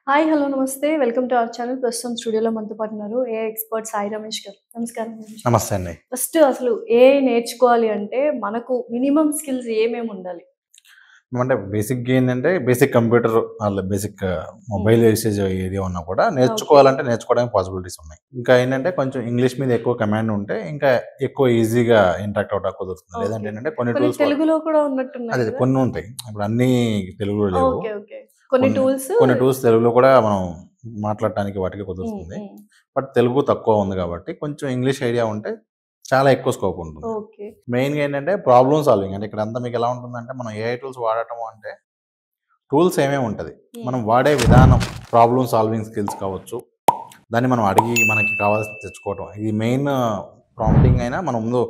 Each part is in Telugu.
హాయ్! హలో! నమస్తే. Welcome to our channel. ప్రస్తుతం స్టూడియోలో మనతో పాటు ఉన్నారు ఏఐ ఎక్స్‌పర్ట్ సాయి రమేష్ గారు. నమస్కారం రమేష్ గారు. నమస్తే అండి. ఫస్ట్ అసలు ఏఐ నేర్చుకోవాలి అంటే మనకు మినిమమ్ స్కిల్స్ ఏమేమి ఉండాలి? అంటే బేసిక్‌గా ఏంటంటే బేసిక్ కంప్యూటర్ బేసిక్ హ్మ్. మొబైల్ యూసేజ్ ఏది ఉన్నా కూడా ఓకే. నేర్చుకోవాలంటే నేర్చుకోవడానికి పాసిబిలిటీస్ ఉన్నాయి. ఇంకా ఏంటంటే కొంచెం ఇంగ్లీష్ మీద ఎక్కువ కమాండ్ ఉంటే ఇంకా ఎక్కువ ఈజీగా ఇంటరాక్ట్ అవ్వడానికి కుదురుతుంది. లేదంటే ఓకే. ఏంటంటే కొన్ని కొన్ని టూల్స్ తెలుగులో కూడా ఉన్నట్టున్నాయి అదే గదా! కొన్ని ఉంటాయి. ఇప్పుడు అన్నీ తెలుగులో లేవు. ఓకే. ఓకే. కొన్ని కొన్ని టూల్స్ కొన్ని టూల్స్ తెలుగులో కూడా మనం మాట్లాడటానికి వాటికి హ్మ్. కుదురుతుంది. హ్మ్. బట్ తెలుగు తక్కువ ఉంది కాబట్టి కొంచెం ఇంగ్లీష్ ఐడియా ఉంటే చాలా ఎక్కువ స్కోప్ ఉంటుంది. ఓకే. మెయిన్‌గా ఏంటంటే ప్రాబ్లమ్ సాల్వింగ్ అంటే ఇక్కడంతా మీకు ఎలా ఉంటుందంటే మనం ఏఐ టూల్స్ వాడటం అంటే టూల్స్ ఏమేమి ఉంటది. హ్మ్. మనం వాడే విధానం, ప్రాబ్లమ్ సాల్వింగ్ స్కిల్స్ కావచ్చు. దాన్ని మనం అడిగి మనకి కావాల్సింది తెచ్చుకోవటం. ఇది మెయిన్ ప్రాంప్టింగ్ అయినా మనం ముందు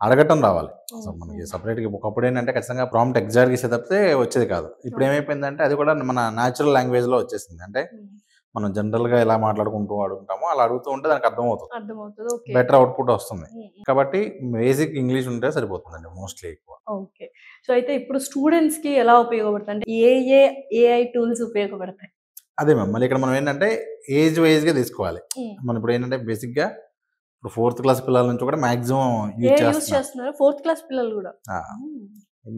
అడగటం రావాలి. హ్మ్. అసలు మనకి హ్మ్. సెపరేట్‌గా ఒకప్పుడేంటంటే ఖచ్చితంగా ప్రాంప్ట్ ఎగ్జాక్ట్‌గా ఇస్తే తప్పితే వచ్చేది కాదు. ఓకే. ఇప్పుడేమైపోయిందంటే అది కూడా మన నేచురల్ లాంగ్వేజ్‌లో వచ్చేసింది. అంటే హ్మ్. మనం జనరల్‌గా ఎలా మాట్లాడుకుంటూ అడుగుతామో అలా అడుగుతూ ఉంటే దానికి అర్థమవుతుంది. అర్థమవుతది. ఓకే. బెటర్ అవుట్‌పుట్ వస్తుంది. హ్మ్. హ్మ్. కాబట్టి బేసిక్ ఇంగ్లీష్ ఉంటే సరిపోతుందండి మోస్ట్‌లీ ఎక్కువ. ఓకే. సో, అయితే ఇప్పుడు స్టూడెంట్స్‌కి ఎలా ఉపయోగపడతాయి? అంటే ఏ ఏఐ టూల్స్ ఉపయోగపడతాయి? అదే మ్యామ్. మళ్ళీ ఇక్కడ మనం ఏంటంటే ఏజ్ వైస్‌గా తీసుకోవాలి. హ్మ్. మనం ఇప్పుడేంటంటే బేసిక్‌గా ఇప్పుడు ఫోర్త్ క్లాస్ పిల్లల నుంచి కూడా మాక్సిమం యూజ్ ఏఐ యూజ్ చేస్తున్నారు. చేస్తున్నారా? ఫోర్త్ క్లాస్ పిల్లలు గూడా. ఆ! హ్మ్.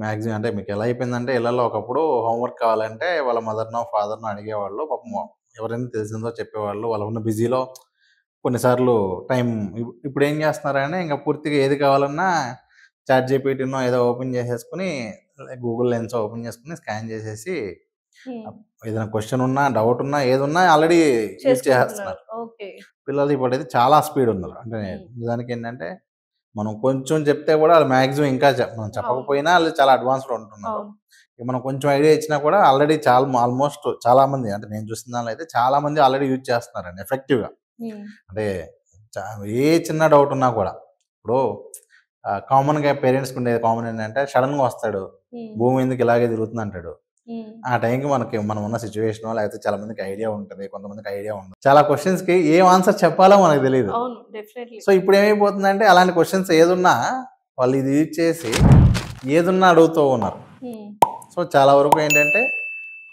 మాక్సిమం అంటే మీకెలా అయిపోయిందంటే ఇళ్లల్లో ఒకప్పుడు హోంవర్క్ కావాలంటే వాళ్ళ మదర్‌నో, ఫాదర్‌నో అడిగేవాళ్ళు. పాపం హ్మ్. ఎవరైనా తెలిసిందో చెప్పేవాళ్ళు. వాళ్ళు ఉన్న బిజీలో కొన్నిసార్లు టైం ఇప్పుడేం చేస్తున్నారంటే ఇంక పూర్తిగా ఏది కావాలన్నా చాట్‌జీపీటీనో ఏదో ఓపెన్ చేసేసుకొని గూగుల్ లెన్సో ఓపెన్ చేసుకొని స్కాన్ చేసేసి హ్మ్. ఏదైనా క్వెషన్ ఉన్నా, డౌట్ ఉన్నా, ఏదున్నా ఆల్రెడీ యూజ్ చేసుకుంటున్నారు. చేసేస్తున్నారు. ఓకే. పిల్లలు ఇప్పుడైతే చాలా స్పీడ్ ఉన్నారు. అంటే హ్మ్. నిజానికేంటంటే, మనం కొంచెం చెప్తే కూడా ఆళ్ళు మాక్సిమం ఇంకా మనం అవును. చెప్పకపోయినా ఆళ్ళు చాలా అడ్వాన్స్‌డ్ ఉంటున్నారు. అవును. ఇక మనం కొంచెం ఐడియా ఇచ్చినా కూడా ఆల్రెడీ ఆల్మోస్ట్ చాలా మంది అంటే నేను చూసిన దానిలో అయితే చాలా మంది ఆల్రెడీ యూజ్ చేస్తున్నారండి ఎఫెక్టివ్‌గా. హ్మ్. అంటే చ ఏ చిన్న డౌట్ ఉన్నా కూడా ఇప్పుడు కామన్‌గా పేరెంట్స్‌కి ఉండేది కామన్ ఏంటంటే సడెన్‌గా వస్తాడు. హ్మ్. భూమి ఎందుకు ఇలాగే తిరుగుతుంది అంటాడు. హ్మ్. ఆ టైంకి మనం ఉన్న సిట్యుయేషనో లేకపోతే చాలా మందికి ఐడియా ఉంటది. కొంతమందికి ఐడియా ఉండదు. చాలా క్వెషన్స్‌కి ఏం ఆన్సర్ చెప్పాలో మనకు తెలీదు. అవును. డెఫినైట్‌లీ. సో, ఇప్పుడేమైపోతుందంటే అలాంటి క్వెషన్స్ ఏదున్నా వాళ్ళు ఇది యూజ్ చేసి ఏదున్నా అడుగుతూ ఉన్నారు. హ్మ్. సో, చాలా వరకు ఏంటంటే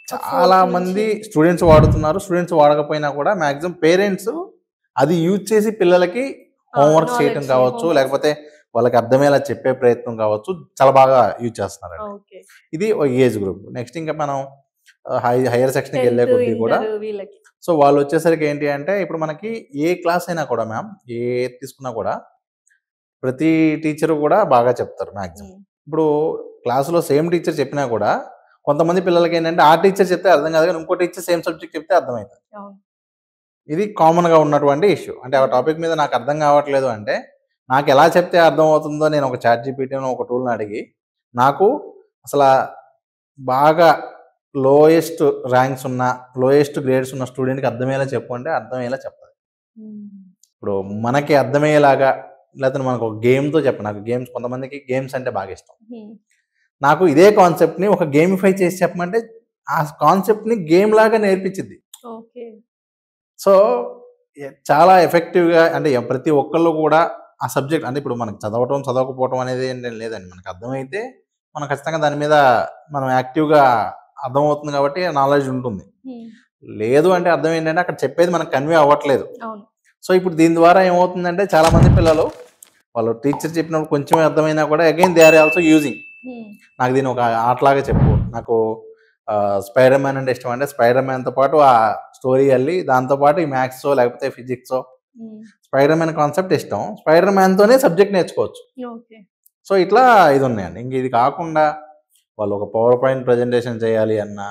ఆ చాలా ఫోర్త్ నుంచి మంది స్టూడెంట్స్ వాడుతున్నారు. స్టూడెంట్స్ వాడకపోయినా కూడా మాక్సిమం పేరెంట్స్ అది యూజ్ చేసి పిల్లలకి హోంవర్క్స్ చేయటం నాలెడ్జ్‌ని కావచ్చు, హోంవర్క్స్ లేకపోతే వాళ్ళకి అర్థమయ్యేలా చెప్పే ప్రయత్నం కావచ్చు, చాలా బాగా యూజ్ చేస్తున్నారండి. ఓకే. ఇది ఓ ఏజ్ గ్రూప్. నెక్స్ట్ ఇంకా మనం హైయర్ సెక్షన్‌కెళ్ళే 10థ్, కొద్దీ కూడా ఇంటర్ వీళ్ళకి. సో, వాళ్ళొచ్చేసరికి ఏంటి అంటే ఇప్పుడు మనకి ఏ క్లాస్ అయినా కూడా మ్యామ్ ఏది తీసుకున్నా కూడా ప్రతి టీచరు కూడా బాగా చెప్తారు మాక్సిమం. హ్మ్. ఇప్పుడు క్లాస్‌లో సేమ్ టీచర్ చెప్పినా కూడా కొంతమంది పిల్లలకేంటంటే ఆ టీచర్ చెప్తే అర్థం కాదు గానీ ఇంకో టీచర్ సేమ్ సబ్జెక్ట్ చెప్తే అర్థమైతది. అవును. ఇది కామన్‌గా ఉన్నటువంటి ఇష్యూ. అంటే ఆ హ్మ్. టాపిక్ మీద నాకు అర్థం కావట్లేదు అంటే నాకెలా చెప్తే అర్థమవుతుందో నేను ఒక చాట్‌జీపీటీనో ఒక టూల్‌ని అడిగి నాకు అసలా బాగా లోయెస్ట్ ర్యాంక్స్ ఉన్న, లోయెస్ట్ గ్రేడ్స్ ఉన్న స్టూడెంట్‌కి అర్థమయ్యేలా చెప్పు అంటే అర్థమయ్యేలా చెప్తది. హ్మ్. ఇప్పుడు మనకి అర్థమయ్యేలాగా లేకపోతే మనకు ఒక గేమ్‌తో నాకు గేమ్స్ కొంతమందికి గేమ్స్ అంటే బాగా ఇష్టం. హ్మ్. నాకు ఇదే కాన్సెప్ట్‌ని ఒక గేమిఫై చేసి చెప్పమంటే ఆ కాన్సెప్ట్‌ని గేమ్ లాగా నేర్పించిద్ది. ఓకే. సో, చాలా ఎఫెక్టివ్‌గా అంటే ప్రతి ఒక్కళ్ళు కూడా ఆ సబ్జెక్ట్ అంటే ఇప్పుడు మనకు చదవటం, చదవకపోవటం అనేది ఏం లేదండి. మనకు అర్థమైతే మనం ఖచ్చితంగా దాని మీద మనం యాక్టివ్‌గా అర్థమవుతుంది కాబట్టి నాలెడ్జ్ ఉంటుంది. హ్మ్. లేదు అంటే అర్థం ఏంటంటే అక్కడ చెప్పేది మనకు కన్వే అవ్వట్లేదు. అవును. సో, ఇప్పుడు దీని ద్వారా ఏమవుతుందంటే చాలామంది పిల్లలు వాళ్ళు టీచర్ చెప్పినప్పుడు కొంచెమే అర్థమైనా కూడా again they are also using. Hmm. నాకు దీన్ని ఒక ఆటలాగా చెప్పు. నాకు 'స్పైడర్ మ్యాన్' అంటే ఇష్టం అంటే 'స్పైడర్ మ్యాన్‌తో' పాటు ఆ స్టోరీ ఎళ్లి దాంతో పాటు ఈ మ్యాథ్సో లేకపోతే ఫిజిక్సో హ్మ్. 'స్పైడర్ మ్యాన్' కాన్సెప్ట్ ఇష్టం. 'స్పైడర్ మ్యాన్‌తోనే' సబ్జెక్ట్ నేర్చుకోవచ్చు. ఓకే. సో, ఇట్లా ఇదున్నాయండి. ఇంక ఇది కాకుండా వాళ్ళు ఒక పవర్ పాయింట్ ప్రెజెంటేషన్ చేయాలి అన్నా,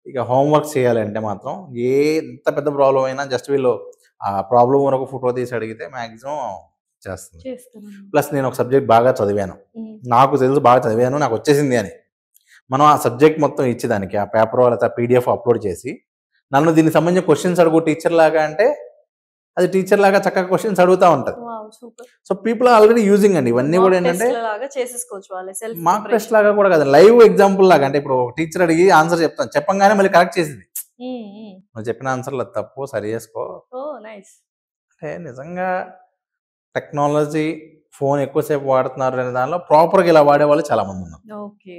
ఇక హోంవర్క్స్ చేయాలి అంటే మాత్రం ఎంత పెద్ద ప్రాబ్లమ్ అయినా జస్ట్ వీళ్ళు ఆ ప్రాబ్లమ్ వరకు ఫోటో తీసి అడిగితే మాక్సిమం చేస్తుంది. చేస్తారనమాట. ప్లస్ నేను ఒక సబ్జెక్ట్ బాగా చదివాను. హ్మ్. నాకు తెలుసు బాగా చదివాను. నాకొచ్చేసింది అని. మనం ఆ సబ్జెక్ట్ మొత్తం ఇచ్చి దానికి ఆ పేపరో లేకపోతే ఆ పీడీఎఫ్ అప్‌లోడ్ చేసి, నన్ను దీనికి సంబంధించిన క్వెషన్స్ అడుగు టీచర్‌లాగా అంటే, అది టీచర్‌లాగా చక్కగా క్వెషన్స్ అడుగుతా ఉంటది. Wow! Super. So, people are already using అండి. ఇవన్నీ గూడా మాక్ ఏంటంటే టెస్ట్‌లలాగా చేసేసుకోవచ్చు వాళ్ళే సెల్ఫ్ మాక్ టెస్ట్ ప్రిపరేషన్. లాగా కూడా కాదు. లైవ్ ఎగ్జాంపుల్ లాగా. అంటే ఇప్పుడు టీచర్ అడిగి ఆన్సర్ చెప్తాను. చెప్పంగానే మళ్ళీ కరెక్ట్ చేసిద్ది. హ్మ్. హ్మ్. నువ్వు చెప్పిన ఆన్సర్‌లు అది తప్పు సరి చేసుకో. ఓహ్! నైస్. అంటే నిజంగా టెక్నాలజీ, ఫోన్ ఎక్కువ సేపు వాడుతున్నారు అనే దానిలో ప్రాపర్‌గా ఇలా వాడేవాళ్ళు చాలా మందున్నారు. ఓకే.